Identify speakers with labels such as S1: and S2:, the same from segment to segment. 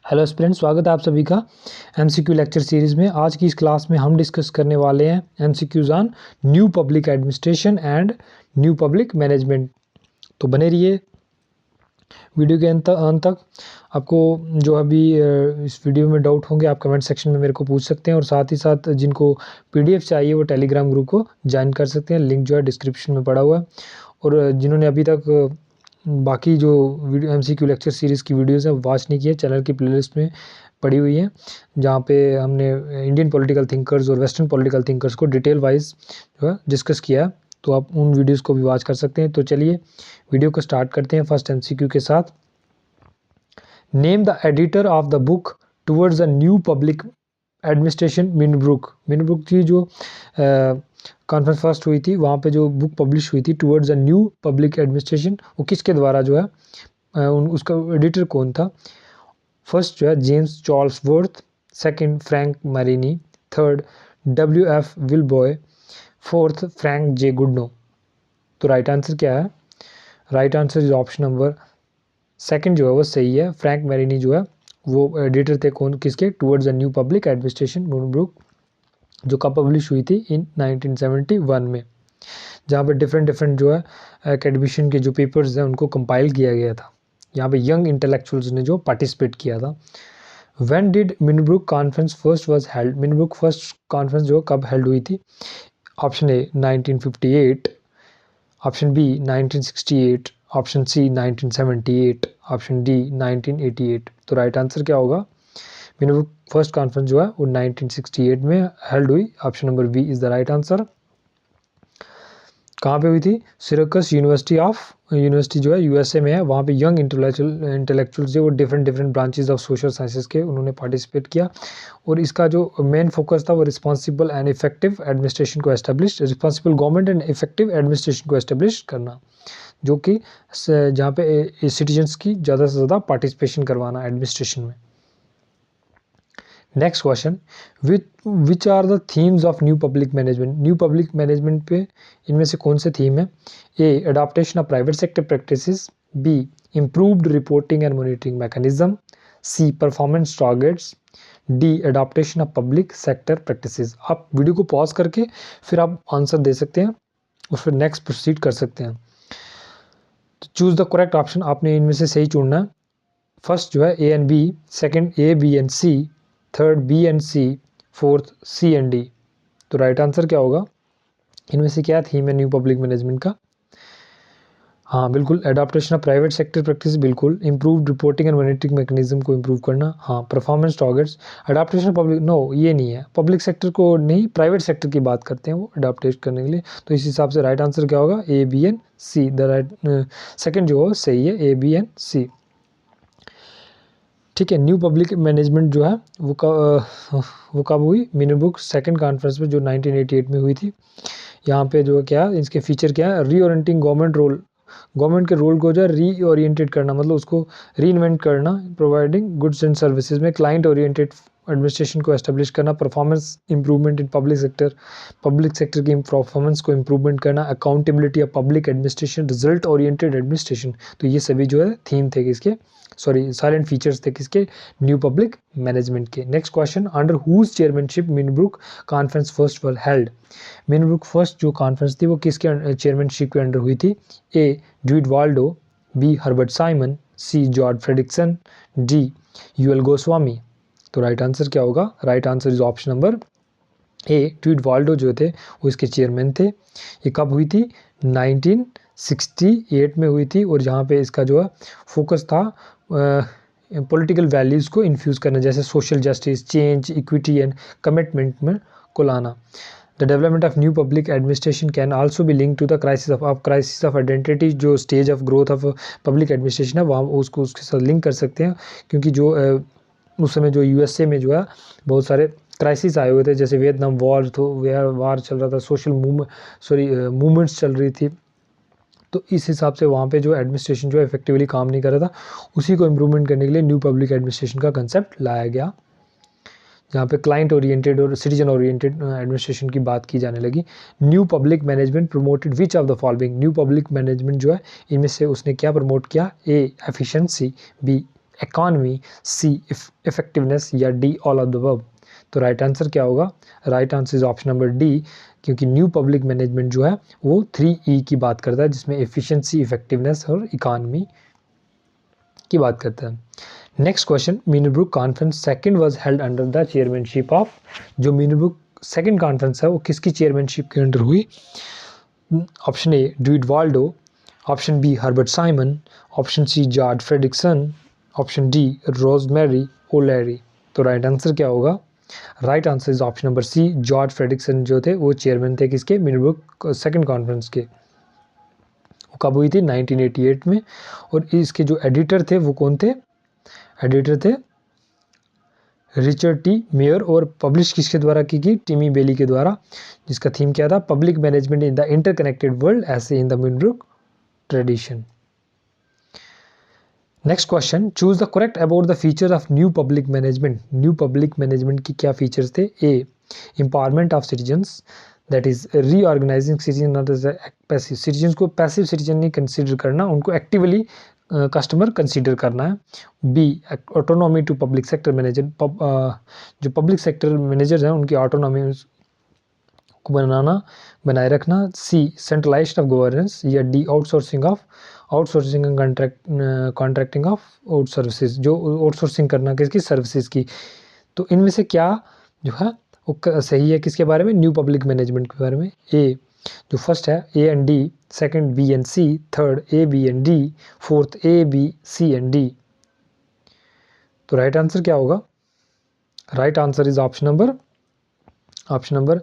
S1: Hello students, स्वागत है आप सभी का एमसीक्यू लेक्चर सीरीज़ में। आज की इस क्लास में हम डिस्कस करने वाले हैं MCQs on new public administration and new public management. तो बने रहिए वीडियो के अंत तक। आपको जो अभी इस वीडियो में डाउट होंगे आप कमेंट सेक्शन में मेरे को पूछ सकते हैं, और साथ ही साथ जिनको पीडीएफ चाहिए वो टेलीग्राम ग्रुप को ज्वाइन कर सकते हैं। लिंक जो है डिस्क्रिप्शन में पड़ा हुआ है। और जिन्होंने अभी तक बाकी जो वीडियो एमसीक्यू लेक्चर सीरीज़ की वीडियोस है वॉच नहीं किए, चैनल की प्लेलिस्ट में पड़ी हुई है, जहाँ पे हमने इंडियन पॉलिटिकल थिंकर्स और वेस्टर्न पॉलिटिकल थिंकर्स को डिटेल वाइज जो है डिस्कस किया है। तो आप उन वीडियोस को भी वॉच कर सकते हैं। तो चलिए वीडियो को स्टार्ट करते हैं फर्स्ट एमसीक्यू के साथ। Name the editor of the book towards the new public administration Minnowbrook. Minnowbrook की जो कॉन्फ्रेंस फर्स्ट हुई थी, वहाँ पे जो बुक पब्लिश हुई थी towards the new public administration, वो किसके द्वारा जो है उसका एडिटर कौन था? फर्स्ट जो है James Charlesworth, second Frank Marini, third WF Willoughby, fourth Frank J Goodnow. तो राइट आंसर क्या है? Right answer is option number second जो है वो सही है। फ्रैंक मैरिनी जो है वो एडिटर थे कौन, किसके? Towards the new public administration book, जो कब पब्लिश हुई थी? इन 1971 में, जहाँ पे डिफरेंट जो है एकेडमिशियन के जो पेपर्स हैं उनको कंपाइल किया गया था। यहाँ पे यंग इंटेलेक्चुअल्स ने जो पार्टिसिपेट किया था। When did Minnowbrook conference first was held? Minnowbrook first conference जो कब हेल्ड हुई थी? Option A 1958, option B 1968, option C 1978, option D 1988। तो राइट आंसर क्या होगा? मिनब्रुक फर्स्ट कॉन्फ्रेंस जो है वो 1968 में हेल्ड हुई। Option number B is the right answer. कहाँ पे हुई थी? सिरकस यूनिवर्सिटी जो है यूएसए में है। वहाँ पे यंग इंटेलेक्चुअल्स जो वो different branches of social sciences के उन्होंने पार्टिसिपेट किया। और इसका जो मेन फोकस था वो रिस्पॉन्सिबल एंड इफेक्टिव एडमिनिस्ट्रेशन को establish, responsible government and effective administration को एस्टेब्लिश करना, जो कि जहाँ पे सिटीजन्स की ज़्यादा से ज़्यादा पार्टिसिपेशन करवाना एडमिनिस्ट्रेशन में। Next question, which are the themes of new public management? New public management पे इनमें से कौन से थीम है? A adaptation of private sector practices, B improved reporting and monitoring mechanism, C performance targets, D adaptation of public sector practices. आप video को pause करके फिर आप आंसर दे सकते हैं और फिर नेक्स्ट प्रोसीड कर सकते हैं। तो चूज द करेक्ट ऑप्शन, आपने इनमें से सही चुनना है। फर्स्ट जो है A and B, second A B and C, third B and C, fourth C and D. तो राइट आंसर क्या होगा? इनमें से क्या थीम है न्यू पब्लिक मैनेजमेंट का? हाँ बिल्कुल, adaptation of private sector practice, बिल्कुल। Improved reporting and monitoring mechanism को इंप्रूव करना, हाँ। Performance targets, adaptation public, no ये नहीं है, पब्लिक सेक्टर को नहीं, प्राइवेट सेक्टर की बात करते हैं वो अडाप्टेट करने के लिए। तो इस हिसाब से राइट आंसर क्या होगा? A B and C. The right second जो हो सही है, ए बी एंड सी। ठीक है, न्यू पब्लिक मैनेजमेंट जो है वो कब हुई? मिनब्रुक सेकंड कॉन्फ्रेंस में जो 1988 में हुई थी। यहाँ पे जो क्या इसके फीचर क्या है? रीओरिएंटिंग गवर्नमेंट रोल, गवर्नमेंट के रोल को जो है रीओरिएंटेड करना, मतलब उसको रीइन्वेंट करना। प्रोवाइडिंग गुड्स एंड सर्विसेज में क्लाइंट ओरिएंटेड एडमिनिस्ट्रेशन को एस्टेब्लिश करना। Performance improvement in public sector की परफॉर्मेंस को इंप्रूवमेंट करना। Accountability of public administration, result oriented administration. तो ये सभी जो है थीम थे किसके, सॉरी साइलेंट फीचर्स थे किसके? न्यू पब्लिक मैनेजमेंट के। Next question, under whose chairmanship Minnowbrook conference first was held? Minnowbrook first जो कॉन्फ्रेंस थी वो किसके चेयरमैनशिप के अंडर हुई थी? A Dwight Waldo, B Herbert Simon, C George Frederickson, D UL Goswami. तो राइट आंसर क्या होगा? Right answer is option number A, Dwight Waldo जो थे वो इसके चेयरमैन थे। ये कब हुई थी? 1968 में हुई थी। और जहाँ पे इसका जो है फोकस था पॉलिटिकल वैल्यूज़ को इन्फ्यूज़ करना, जैसे social justice, change, equity and commitment में को लाना। The development of new public administration can also be link to the crisis of identity. जो stage of growth of public administration है वहाँ उसको उसके साथ लिंक कर सकते हैं, क्योंकि जो उस समय जो यूएसए में जो है बहुत सारे क्राइसिस आए हुए थे, जैसे वियतनाम वॉर चल रहा था, सोशल मूवमेंट्स चल रही थी। तो इस हिसाब से वहाँ पे जो एडमिनिस्ट्रेशन जो इफेक्टिवली काम नहीं कर रहा था, उसी को इम्प्रूवमेंट करने के लिए न्यू पब्लिक एडमिनिस्ट्रेशन का कंसेप्ट लाया गया, जहाँ पे क्लाइंट ओरिएंटेड और सिटीजन ओरिएंटेड एडमिनिस्ट्रेशन की बात की जाने लगी। New public management promoted which of the following? New public management जो है इनमें से उसने क्या प्रमोट किया? ए एफिशिएंसी, बी इकॉनमी, सी इफेक्टिवनेस या D all of the above. तो राइट आंसर क्या होगा? Right answer is option number D, क्योंकि न्यू पब्लिक मैनेजमेंट जो है वो 3E की बात करता है, जिसमें एफिशिएंसी, इफेक्टिवनेस और इकॉनमी की बात करता है। Next question, Minnowbrook conference second was held under the chairmanship of. जो मीनरब्रुक सेकंड कॉन्फ्रेंस है वो किसकी चेयरमैनशिप के अंडर हुई? Option A Dwight Waldo, option B Herbert Simon, option C George Frederickson, option D Rosemary O'Leary. तो right answer क्या होगा? Right answer is option number C, George Frederickson जो थे वो चेयरमैन थे किसके? मीनरब्रुक सेकंड कॉन्फ्रेंस के। वो कब हुई थी? 1988 में। और इसके जो एडिटर थे वो कौन थे? एडिटर थे रिचर्ड टी मेयर, और पब्लिश किसके द्वारा की? टिमी बेली के द्वारा, जिसका थीम क्या था? Public management in the interconnected world ऐसे in the Minnowbrook tradition. Next question, choose the correct about the feature of new public management. New public management की क्या फीचर्स थे? A empowerment of citizens, that is reorganizing citizen not as passive. Citizens को passive citizen नहीं consider करना, उनको actively customer consider करना है। B autonomy to public sector manager, जो पब्लिक सेक्टर मैनेजर हैं उनकी ऑटोनॉमी को बनाए रखना। सी सेंट्रलाइजेशन ऑफ गवर्नेंस, या D outsourcing and contracting of out services, जो आउटसोर्सिंग करना किसकी? सर्विसेज की। तो इनमें से क्या जो है वो सही है किसके बारे में? न्यू पब्लिक मैनेजमेंट के बारे में। ए जो फर्स्ट है A and D, second B and C, third A B and D, fourth A B C and D. तो राइट आंसर क्या होगा? Right answer is option number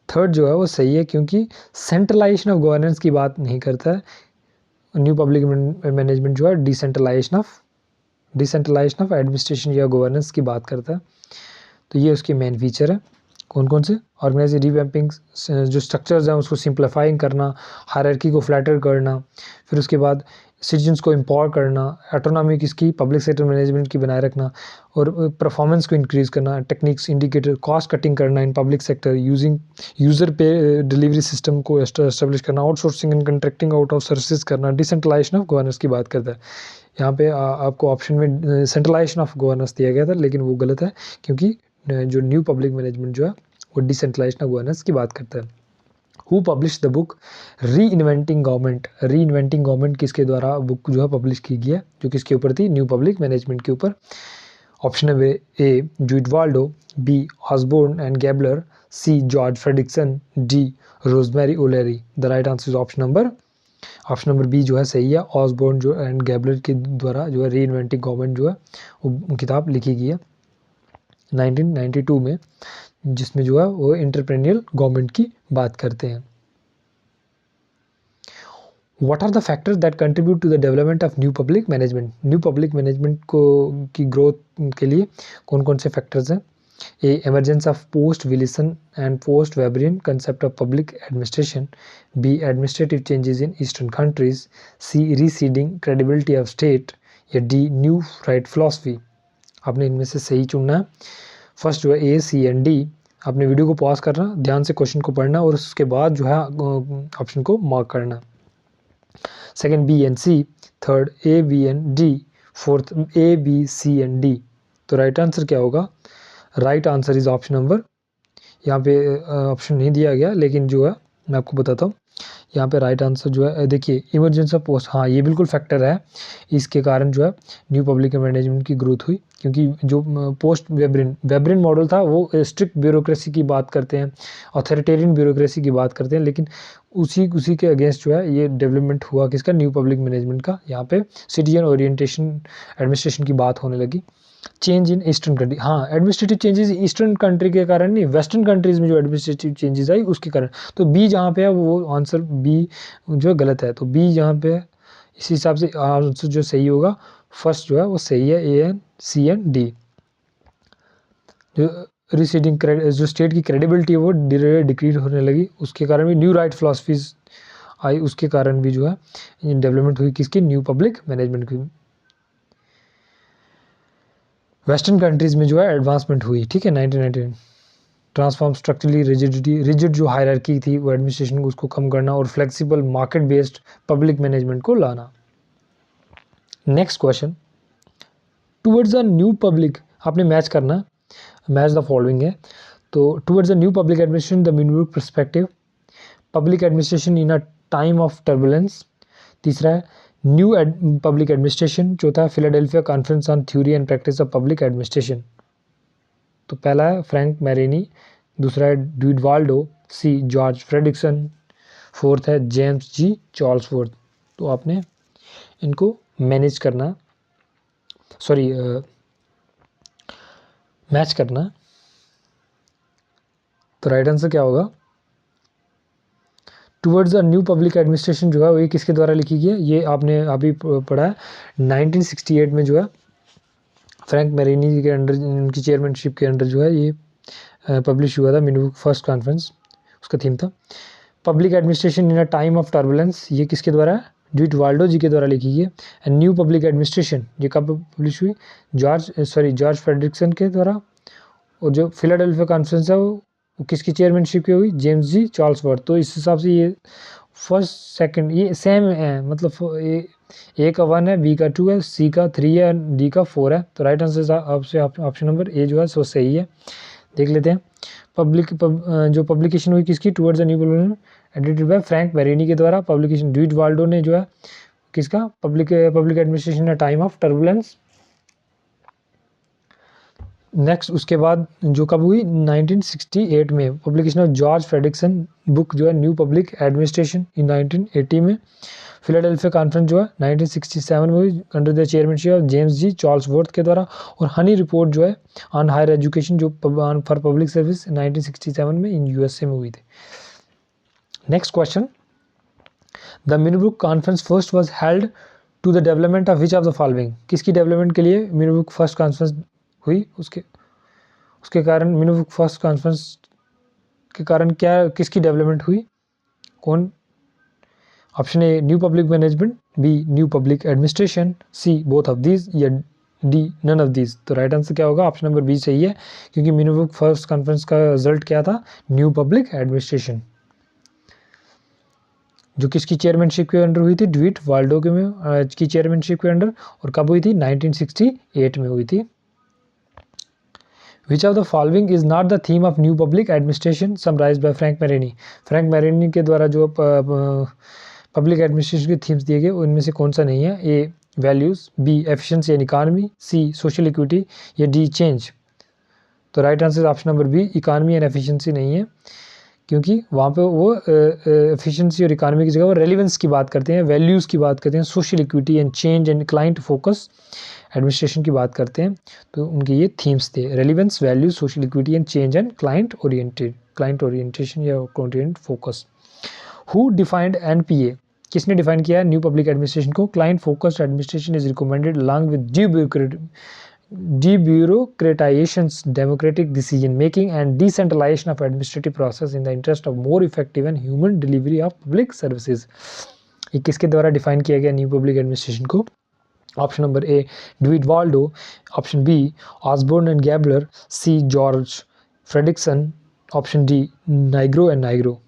S1: third जो है वो सही है, क्योंकि सेंट्रलाइजेशन ऑफ गवर्नेंस की बात नहीं करता है। न्यू पब्लिक मैनेजमेंट जो है डिसेंट्रलाइजेशन ऑफ एडमिनिस्ट्रेशन या गवर्नेंस की बात करता है। तो ये उसके मेन फीचर है। कौन कौन से? ऑर्गेनाइज रिवैम्पिंग, जो स्ट्रक्चर्स हैं उसको सिंप्लीफाइंग करना, हायरार्की को फ्लैटर करना, फिर उसके बाद सिटीजन्स को एम्पावर करना, ऑटोनॉमी किसकी? पब्लिक सेक्टर मैनेजमेंट की बनाए रखना, और परफॉर्मेंस को इंक्रीज करना, टेक्निक्स, इंडिकेटर, कॉस्ट कटिंग करना in public sector, using user पे डिलीवरी सिस्टम को एस्टेब्लिश करना, outsourcing and contracting out of services करना, डिसेंट्रलाइजेशन ऑफ गवर्नेंस की बात करता है। यहाँ पे आपको ऑप्शन में सेंट्रलाइजेशन ऑफ गवर्नेंस दिया गया था, लेकिन वो गलत है, क्योंकि जो न्यू पब्लिक मैनेजमेंट जो है वो डिसेंट्रलाइजेशन ऑफ गवर्नेंस की बात करता है। हु पब्लिश द बुक री इन्वेंटिंग गवर्नमेंट? री इन्वेंटिंग गवर्नमेंट किसके द्वारा बुक जो है पब्लिश की गई है, जो किसके ऊपर थी? न्यू पब्लिक मैनेजमेंट के ऊपर। ऑप्शन है A Dwight Waldo, B Osborne and Gaebler, C George Frederickson, D Rosemary O'Leary. The right answer is option number B जो है सही है। ऑसबोर्न जो एंड गैबलर के द्वारा जो है री इन्वेंटिंग गवर्नमेंट जो है वो किताब लिखी गई है 1992 में, जिसमें जो है वो एंटरप्रेन्योरियल गवर्नमेंट की बात करते हैं। What are the factors that contribute to the development of new public management? New public management को की ग्रोथ के लिए कौन कौन से फैक्टर्स हैं? A emergence of post Wilsonian and post Weberian concept of public administration, B administrative changes in eastern countries, C receding credibility of state, या D new right philosophy. आपने इनमें से सही चुनना है। फर्स्ट जो है ए सी एंड डी। आपने वीडियो को पॉज करना, ध्यान से क्वेश्चन को पढ़ना और उसके बाद जो है ऑप्शन को मार्क करना। Second B and C, third A B and D, fourth A B C and D. तो राइट आंसर क्या होगा? Right answer is option number, यहाँ पे ऑप्शन नहीं दिया गया, लेकिन जो है मैं आपको बताता हूँ। यहाँ पे राइट आंसर जो है देखिए इमरजेंसी ऑफ पोस्ट, हाँ ये बिल्कुल फैक्टर है। इसके कारण जो है न्यू पब्लिक मैनेजमेंट की ग्रोथ हुई, क्योंकि जो पोस्ट वेबरिन मॉडल था वो स्ट्रिक्ट ब्यूरोक्रेसी की बात करते हैं, ऑथोरिटेरियन ब्यूरोक्रेसी की बात करते हैं, लेकिन उसी के अगेंस्ट जो है ये डेवलपमेंट हुआ किसका? न्यू पब्लिक मैनेजमेंट का। यहाँ पे सिटीजन ओरिएंटेशन एडमिनिस्ट्रेशन की बात होने लगी। चेंज इन ईस्टर्न कंट्री, हाँ एडमिनिस्ट्रेटिव चेंजेस ईस्टर्न कंट्री के कारण नहीं, वेस्टर्न कंट्रीज में जो एडमिनिस्ट्रेटिव चेंजेस आई उसके कारण। तो बी जहाँ पे है वो आंसर बी जो गलत है, तो बी जहाँ पे है इस हिसाब से आंसर जो सही होगा फर्स्ट जो है वो सही है, A N C N D. जो रिसीडिंग जो स्टेट की क्रेडिबिलिटी है वो डिक्रीज होने लगी, उसके कारण भी न्यू राइट फिलॉसफीज आई, उसके कारण भी जो है डेवलपमेंट हुई किसकी? न्यू पब्लिक मैनेजमेंट की। वेस्टर्न कंट्रीज में जो है एडवांसमेंट हुई, ठीक है 1999। ट्रांसफॉर्म स्ट्रक्चरली रिजिड जो हायरार्की थी वो एडमिनिस्ट्रेशन को उसको कम करना और flexible market based public management को लाना। Next question, towards a new public, आपने मैच करना, मैच द फॉलोइंग है। तो towards a new public administration the Minnowbrook perspective, public administration in a time of turbulence, तीसरा है न्यू पब्लिक एडमिनिस्ट्रेशन, चौथा है Philadelphia conference on theory and practice of public administration. तो पहला है फ्रैंक मैरेनी, दूसरा है ड्यूडवाल्डो, सी जॉर्ज फ्रेडरिक्सन, फोर्थ है जेम्स जी चार्ल्सवर्थ। तो आपने इनको मैनेज करना, सॉरी मैच करना। तो राइट आंसर क्या होगा? Towards a new public administration जो है ये किसके द्वारा लिखी गई है? ये आपने अभी पढ़ा है 1968 में जो है फ्रैंक मैरेनी जी के अंडर, उनकी चेयरमैनशिप के अंडर जो है ये पब्लिश हुआ था मिनबुक फर्स्ट कॉन्फ्रेंस, उसका थीम था public administration in a time of turbulence. ये किसके द्वारा है? ड्यूडवाल्डो जी के द्वारा लिखी गई है। एंड न्यू पब्लिक एडमिनिस्ट्रेशन ये कब पब्लिश हुई? जॉर्ज फ्रेडरिक्सन के द्वारा। और जो फिलाडेल्फिया कॉन्फ्रेंस है वो किसकी चेयरमैनशिप की हुई? James G चार्ल्सवर्थ। तो इस हिसाब से ये फर्स्ट सेकंड ये सेम है, मतलब ए का 1 है, बी का 2 है, सी का 3 है, डी का 4 है। तो राइट आंसर आपसे ऑप्शन नंबर ए जो है सो सही है। देख लेते हैं जो पब्लिकेशन हुई किसकी? Towards the new public, edited by Frank Marini के द्वारा। पब्लिकेशन ड्यूडवाल्डो ने जो है किसका? Public administration time of turbulence. Next उसके बाद जो कब हुई? 1968 में publication of George Frederickson book जो है न्यू पब्लिक एडमिनिस्ट्रेशन इन 1980 में। फिलाडेल्फिया कॉन्फ्रेंस जो है 1967 में हुई under the chairmanship of James G Charlesworth के द्वारा। और हनी रिपोर्ट जो है ऑन हायर एजुकेशन जो फॉर पब्लिक सर्विस 1967 में इन यूएसए में हुई थी। Next question, the Minnowbrook conference first was held to the development of which of the following, किसकी डेवलपमेंट के लिए मिनबुक फर्स्ट कॉन्फ्रेंस हुई? उसके कारण मिनबुक फर्स्ट कॉन्फ्रेंस के कारण क्या, किसकी डेवलपमेंट हुई? कौन? Option A new public management, B new public administration, C both of these, या डी नन ऑफ दीज। तो राइट आंसर क्या होगा? ऑप्शन नंबर बी सही है, क्योंकि मिनबुक फर्स्ट कॉन्फ्रेंस का रिजल्ट क्या था? न्यू पब्लिक एडमिनिस्ट्रेशन, जो किसकी चेयरमैनशिप के अंडर हुई थी? ड्यूडवाल्डो की चेयरमैनशिप के अंडर। और कब हुई थी? 1968 में हुई थी। Which of the following is not the theme of new public administration summarized by Frank Marini? Frank Marini के द्वारा जो पब्लिक एडमिनिस्ट्रेशन के थीम्स दिए गए उनमें से कौन सा नहीं है? A values, B efficiency and economy, C social equity, या डी चेंज। तो right answer option number B economy and efficiency नहीं है, क्योंकि वहाँ पे वो एफिशिएंसी और इकोनॉमी की जगह वो रेलिवेंस की बात करते हैं, वैल्यूज़ की बात करते हैं, social equity and change and client focus administration की बात करते हैं। तो उनके ये थीम्स थे, relevance, values, social equity and change and client orientation या client focus. Who defined NPA, किसने डिफाइन किया है न्यू पब्लिक एडमिनिस्ट्रेशन को? Client focused administration is recommended along with debureaucratization, democratic decision making and decentralization of administrative process in the interest of more effective and human delivery of public services। ये किसके द्वारा define किया गया new public administration को? Option number A Dwight Waldo, option B Osborne and Gaebler, C George Frederickson, option D Nigro and Nigro.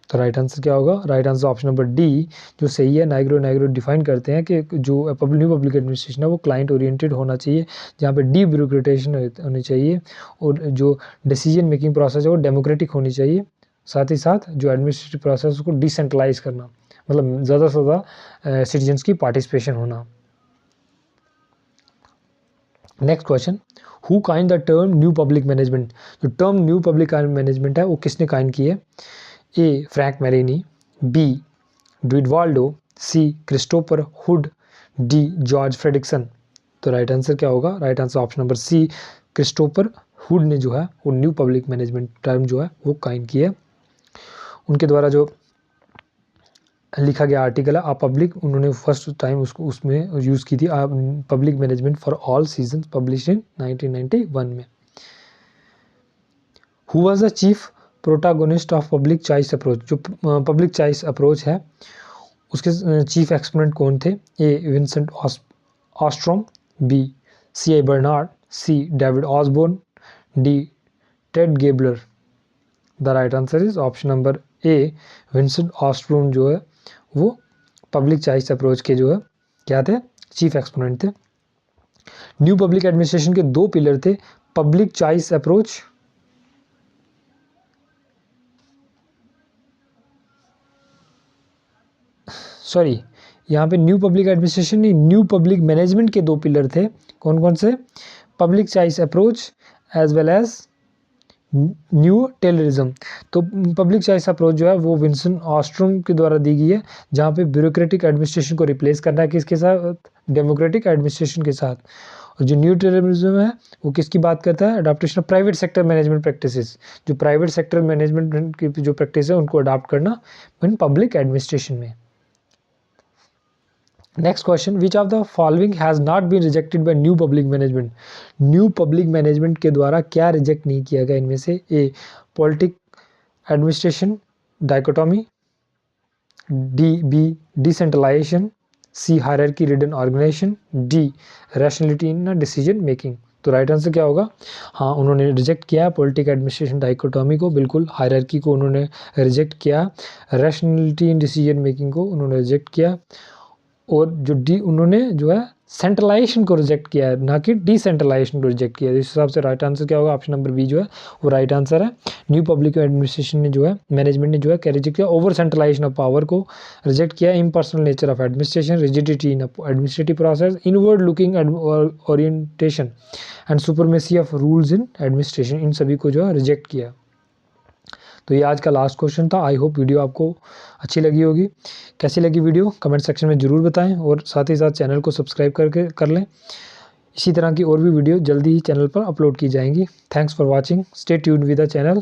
S1: तो right answer क्या होगा? Right answer option number D जो सही है। नाइग्रो डिफाइन करते हैं कि जो न्यू पब्लिक एडमिनिस्ट्रेशन है वो क्लाइंट ओरिएंटेड होना चाहिए, जहाँ पे डी ब्यूरोक्रेटाइजेशन होनी चाहिए, और जो डिसीजन मेकिंग प्रोसेस है वो डेमोक्रेटिक होनी चाहिए। साथ ही साथ जो एडमिनिस्ट्रेटिव प्रोसेस को डिसेंट्रलाइज करना, मतलब ज़्यादा से ज़्यादा सिटीजन्स की पार्टिसिपेशन होना। Next question, who coined the term new public management, जो टर्म न्यू पब्लिक मैनेजमेंट है वो किसने काइंड की है? A Frank Marini, B Dwight Waldo, C Christopher Hood, D George Frederickson. तो राइट आंसर क्या होगा? Right answer option number C Christopher Hood ने जो है वो न्यू पब्लिक मैनेजमेंट टर्म जो है वो काइंड की है। उनके द्वारा जो लिखा गया आर्टिकल है आ पब्लिक, उन्होंने फर्स्ट टाइम उसमें यूज़ की थी public management for all season, publish in 1991 में। Who was the chief protagonist of public choice approach, जो पब्लिक चॉइस अप्रोच है उसके चीफ एक्सपोनेंट कौन थे? A Vincent Ostrom, B C I Barnard, C David Osborne, D Ted Gaebler. The right answer is option number A Vincent Ostrom जो है वो public choice approach के जो है क्या थे? चीफ एक्सपोनेंट थे। न्यू पब्लिक एडमिनिस्ट्रेशन के दो पिलर थे, पब्लिक चॉइस अप्रोच, सॉरी यहाँ पे न्यू पब्लिक एडमिनिस्ट्रेशन नहीं, न्यू पब्लिक मैनेजमेंट के दो पिलर थे, कौन कौन से, public choice approach as well as new terrorism. तो पब्लिक चॉइस अप्रोच जो है वो विंसन ऑस्ट्रोम के द्वारा दी गई है, जहाँ पे ब्यूरोक्रेटिक एडमिनिस्ट्रेशन को रिप्लेस करना है किसके साथ, डेमोक्रेटिक एडमिनिस्ट्रेशन के साथ। और जो न्यू टेररिज्म है वो किसकी बात करता है, adoption of private sector management practices, जो प्राइवेट सेक्टर मैनेजमेंट की जो प्रैक्टिस है उनको अडॉप्ट करना इन पब्लिक एडमिनिस्ट्रेशन में। Next question, which of the following has not been rejected by new public management. New public management के द्वारा क्या रिजेक्ट नहीं किया गया इनमें से, A politic administration dichotomy, B decentralisation, C hierarchy ridden organisation, D rationality in decision making. तो right answer क्या होगा, हाँ उन्होंने रिजेक्ट किया पॉलिटिक एडमिनिस्ट्रेशन डाइकोटॉमी को, बिल्कुल हायरार्की को उन्होंने रिजेक्ट किया, रैशनलिटी इन डिसीजन मेकिंग को उन्होंने रिजेक्ट किया, और जो उन्होंने जो है सेंट्रलाइजेशन को रिजेक्ट किया है, ना कि डिसेंट्रलाइजेशन को रिजेक्ट किया है। इस हिसाब से राइट आंसर क्या होगा, ऑप्शन नंबर बी जो है वो राइट आंसर है। न्यू पब्लिक एडमिनिस्ट्रेशन ने जो है मैनेजमेंट ने जो है क्या रिजेक्ट किया, ओवर सेंट्रलाइजेशन ऑफ पावर को रिजेक्ट किया, impersonal nature of administration, rigidity in administrative process, inward looking orientation and supremacy of rules in administration, इन सभी को जो है रिजेक्ट किया। तो ये आज का लास्ट क्वेश्चन था। आई होप वीडियो आपको अच्छी लगी होगी। कैसी लगी वीडियो कमेंट सेक्शन में ज़रूर बताएं, और साथ ही साथ चैनल को सब्सक्राइब करके कर लें। इसी तरह की और भी वीडियो जल्दी ही चैनल पर अपलोड की जाएंगी। Thanks for watching, stay tuned with the channel.